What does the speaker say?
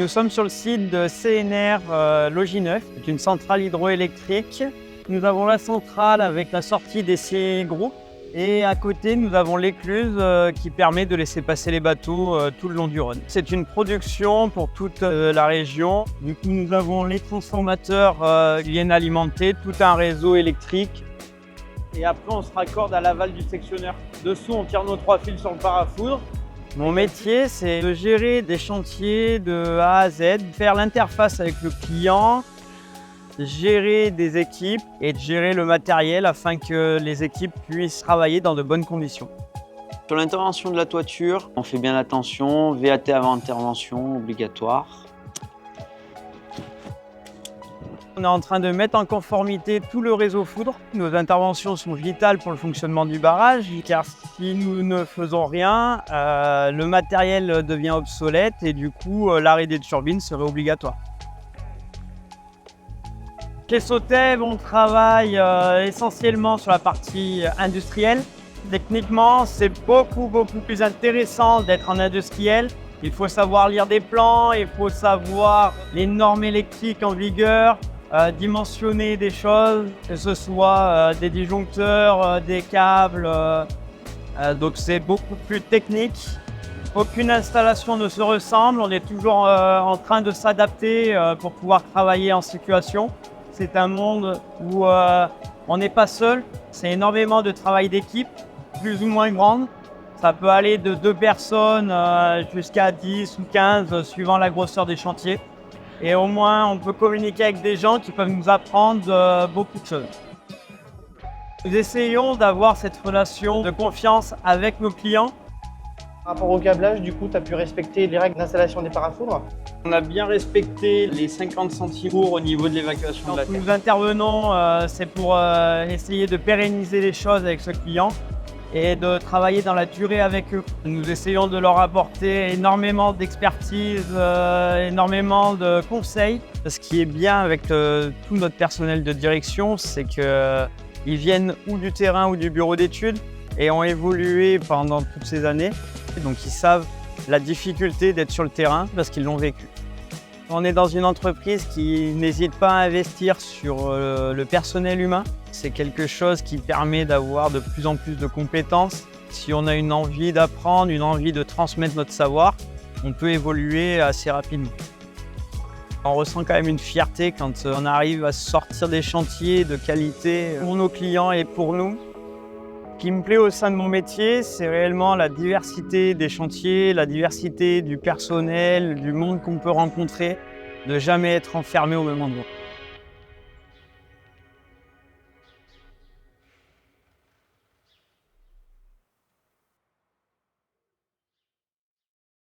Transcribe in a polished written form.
Nous sommes sur le site de CNR Logis Neuf, c'est une centrale hydroélectrique. Nous avons la centrale avec la sortie des CIE Group et à côté nous avons l'écluse qui permet de laisser passer les bateaux tout le long du Rhône. C'est une production pour toute la région. Du coup nous avons les transformateurs qui viennent alimenter tout un réseau électrique. Et après on se raccorde à l'aval du sectionneur. Dessous on tire nos 3 fils sur le parafoudre. Mon métier, c'est de gérer des chantiers de A à Z, faire l'interface avec le client, gérer des équipes et de gérer le matériel afin que les équipes puissent travailler dans de bonnes conditions. Sur l'intervention de la toiture, on fait bien attention, VAT avant intervention obligatoire. On est en train de mettre en conformité tout le réseau foudre. Nos interventions sont vitales pour le fonctionnement du barrage, car si nous ne faisons rien, le matériel devient obsolète et du coup, l'arrêt des turbines serait obligatoire. Chez Sotev, on travaille essentiellement sur la partie industrielle. Techniquement, c'est beaucoup plus intéressant d'être en industriel. Il faut savoir lire des plans, il faut savoir les normes électriques en vigueur, dimensionner des choses, que ce soit des disjoncteurs, des câbles. Donc c'est beaucoup plus technique. Aucune installation ne se ressemble, on est toujours en train de s'adapter pour pouvoir travailler en situation. C'est un monde où on n'est pas seul, c'est énormément de travail d'équipe, plus ou moins grande. Ça peut aller de 2 personnes jusqu'à 10 ou 15 suivant la grosseur des chantiers. Et au moins, on peut communiquer avec des gens qui peuvent nous apprendre beaucoup de choses. Nous essayons d'avoir cette relation de confiance avec nos clients. Par rapport au câblage, du coup, tu as pu respecter les règles d'installation des parafoudres. On a bien respecté les 50 centibourgs au niveau de l'évacuation de la terre. Nous intervenons, c'est pour essayer de pérenniser les choses avec ce client et de travailler dans la durée avec eux. Nous essayons de leur apporter énormément d'expertise, énormément de conseils. Ce qui est bien avec tout notre personnel de direction, c'est qu'ils viennent ou du terrain ou du bureau d'études et ont évolué pendant toutes ces années. Donc ils savent la difficulté d'être sur le terrain parce qu'ils l'ont vécu. On est dans une entreprise qui n'hésite pas à investir sur le personnel humain. C'est quelque chose qui permet d'avoir de plus en plus de compétences. Si on a une envie d'apprendre, une envie de transmettre notre savoir, on peut évoluer assez rapidement. On ressent quand même une fierté quand on arrive à sortir des chantiers de qualité pour nos clients et pour nous. Ce qui me plaît au sein de mon métier, c'est réellement la diversité des chantiers, la diversité du personnel, du monde qu'on peut rencontrer, de jamais être enfermé au même endroit.